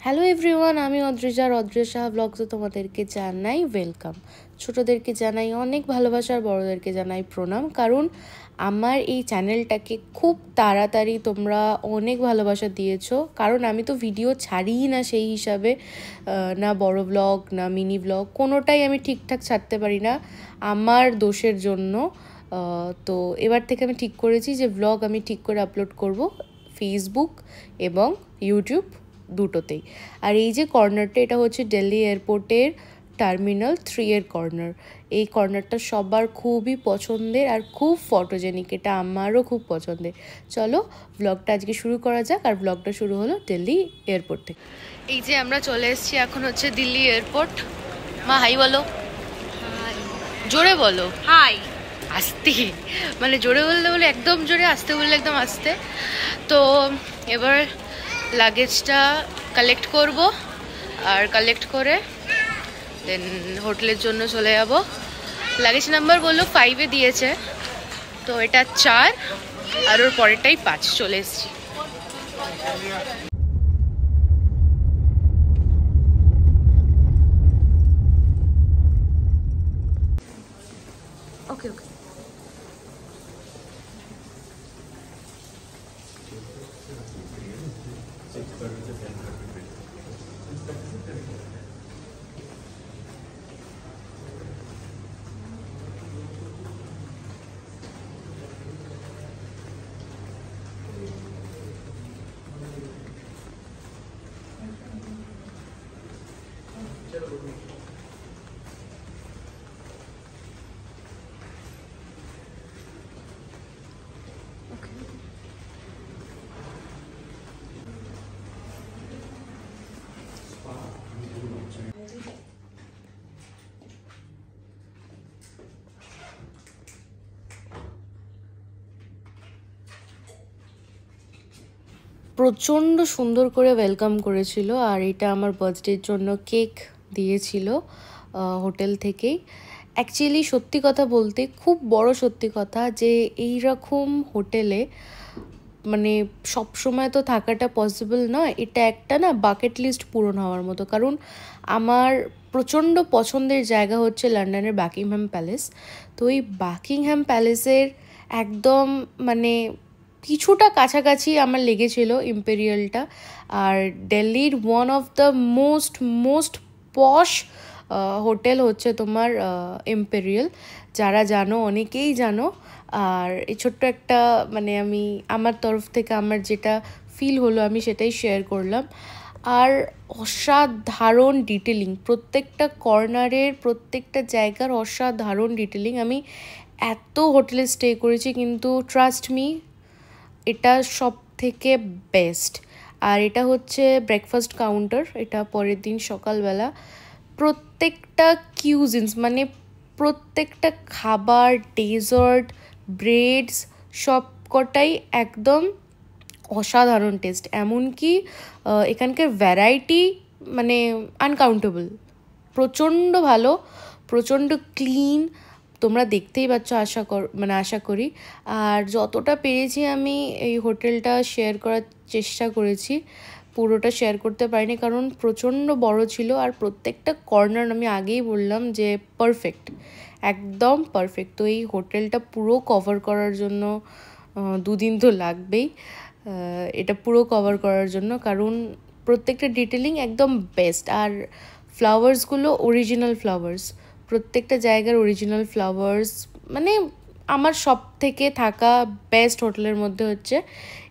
Hello everyone, আমি অদ্রিজা ব্লগসে তোমাদেরকে জানাই ওয়েলকাম। ছোটদেরকে জানাই অনেক ভালোবাসার, বড়দেরকে জানাই প্রণাম। কারণ আমার এই চ্যানেলটাকে খুব তাড়াতাড়ি তোমরা অনেক ভালোবাসা দিয়েছো। কারণ আমি তো ভিডিও ছাড়িই না সেই হিসাবে, না বড় ব্লগ না মিনি ব্লগ, কোনোটাই আমি ঠিকঠাক ছাড়তে পারি না আমার দোষের জন্য। তো এবার থেকে আমি ঠিক করেছি যে ব্লগ আমি ঠিক করে আপলোড করব ফেসবুক এবং ইউটিউব দুটোতেই। আর এই যে কর্নারটা, এটা হচ্ছে দিল্লি এয়ারপোর্টের টার্মিনাল 3 এর কর্নার। এই কর্নারটা সবার খুবই পছন্দের আর খুব ফটোজেনিক, এটা আমারও খুব পছন্দের। চলো ব্লগটা আজকে শুরু করা যাক। আর ব্লগটা শুরু হলো দিল্লি এয়ারপোর্ট থেকে। এই যে আমরা চলে এসেছি, এখন হচ্ছে দিল্লি এয়ারপোর্ট। মা হাই বলো, জোরে বলো হাই। আস্তে, মানে জোরে বললে বলে একদম জোরে, আস্তে বললে একদম আস্তে। তো এবার লাগেজটা কালেক্ট করব, আর কালেক্ট করে দেন হোটেলের জন্য চলে যাব। লাগেজ নাম্বার বললো 5-এ দিয়েছে, তো এটা 4 আর ওর পরেরটাই 5। চলে এসেছি। ওকে ওকে। প্রচণ্ড সুন্দর করে ওয়েলকাম করেছিল, আর এটা আমার বার্থডের জন্য কেক দিয়েছিল হোটেল থেকেই। অ্যাকচুয়ালি সত্যি কথা বলতে, খুব বড় সত্যি কথা, যে এই রকম হোটেলে মানে সব সময় তো থাকাটা পসিবল নয়। এটা একটা না বাকেট লিস্ট পূরণ হওয়ার মতো। কারণ আমার প্রচণ্ড পছন্দের জায়গা হচ্ছে লন্ডনের বাকিংহাম প্যালেস। তো এই বাকিংহাম প্যালেসের একদম মানে কিছুটা কাছাকাছি আমার লেগেছিল ইম্পেরিয়ালটা। আর দিল্লির one of the most posh hotel হচ্ছে তোমার ইম্পেরিয়াল। যারা জানো অনেকেই জানো। আর এই ছোট্ট একটা মানে আমি আমার তরফ থেকে আমার যেটা ফিল হলো আমি সেটাই শেয়ার করলাম। আর অসাধারণ ডিটেলিং, প্রত্যেকটা কর্নারের প্রত্যেকটা জায়গার অসাধারণ ডিটেলিং। আমি এত হোটেলে স্টে করেছি, কিন্তু ট্রাস্ট মি, এটা সব থেকে বেস্ট। আর এটা হচ্ছে ব্রেকফাস্ট কাউন্টার। এটা পরের দিন সকালবেলা প্রত্যেকটা কিউজিনস মানে প্রত্যেকটা খাবার, ডেজার্ট, ব্রেডস সব কটাই একদম অসাধারণ টেস্ট। এমনকি এখানকার ভ্যারাইটি মানে আনকাউন্টেবল, প্রচণ্ড ভালো, প্রচণ্ড ক্লিন। তোমরা দেখতেই পাচ্ছ আশা করি। আর যতটা পেরেছি আমি এই হোটেলটা শেয়ার করার চেষ্টা করেছি, পুরোটা শেয়ার করতে পারিনি কারণ প্রচণ্ড বড় ছিল। আর প্রত্যেকটা কর্নার আমি আগেই বললাম যে পারফেক্ট, একদম পারফেক্ট। তো এই হোটেলটা পুরো কভার করার জন্য 2 দিন তো লাগবেই, এটা পুরো কভার করার জন্য। কারণ প্রত্যেকটা ডিটেলিং একদম বেস্ট। আর ফ্লাওয়ার্সগুলো অরিজিনাল ফ্লাওয়ার্স, প্রত্যেকটা জায়গার অরিজিনাল ফ্লাওয়ার্স। মানে আমার সব থেকে থাকা বেস্ট হোটেলের মধ্যে হচ্ছে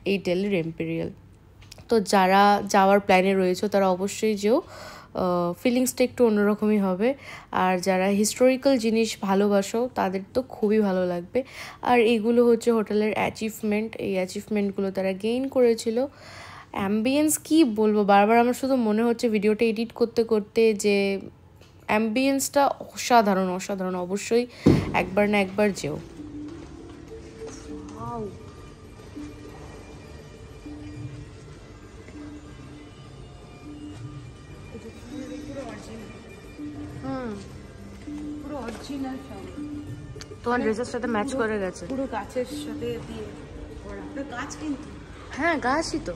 এই দিল্লির ইম্পেরিয়াল। তো যারা যাওয়ার প্ল্যানে রয়েছে তারা অবশ্যই যেও, ফিলিংসটা একটু অন্যরকমই হবে। আর যারা হিস্টোরিক্যাল জিনিস ভালোবাসো তাদের তো খুবই ভালো লাগবে। আর এগুলো হচ্ছে হোটেলের অ্যাচিভমেন্ট, এই অ্যাচিভমেন্টগুলো তারা গেইন করেছিল। অ্যাম্বিয়েন্স কি বলবো, বারবার আমার শুধু মনে হচ্ছে ভিডিওটা এডিট করতে করতে যে অ্যাম্বিয়েন্সটা অসাধারণ অসাধারণ। অবশ্যই একবার না একবার যেও। পুরো অরিজিনাল তোমার ড্রেসের সাথে ম্যাচ করে গেছে, পুরো গাছের সাথে দিয়ে করা। গাছ কিন্তু হ্যাঁ গাছই তো।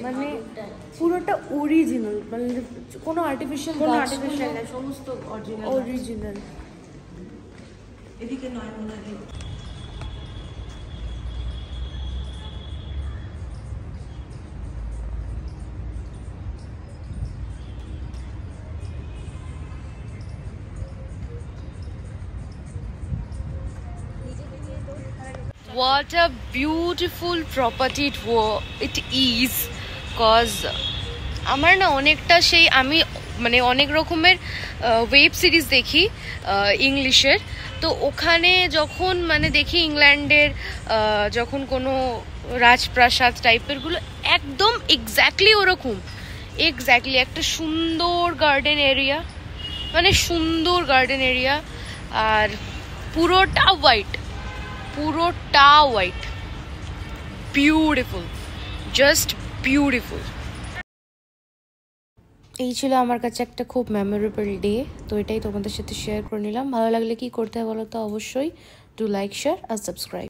মানে পুরোটা অরিজিনাল, মানে কোনো আর্টিফিশিয়াল না, সমস্ত অরিজিনাল। অরিজিনাল। এদিকে নয় মনে হয়। What a beautiful property it is, cause আমার না অনেকটা সেই আমি মানে অনেক রকমের ওয়েব সিরিজ দেখি ইংলিশের, তো ওখানে যখন মানে দেখি ইংল্যান্ডের যখন কোনো রাজপ্রাসাদ টাইপেরগুলো একদম এক্স্যাক্টলি ওরকম, এক্স্যাক্টলি একটা সুন্দর গার্ডেন এরিয়া, মানে সুন্দর গার্ডেন এরিয়া, আর পুরোটা হোয়াইট, পুরোটা হোয়াইট, বিউটিফুল, জাস্ট বিউটিফুল। এই ছিল আমার কাছে একটা খুব মেমোরেবল ডে, তো এটাই তোমাদের সাথে শেয়ার করে নিলাম। ভালো লাগলে কি করতে হয় বলো তো, অবশ্যই ডু লাইক, শেয়ার আর সাবস্ক্রাইব।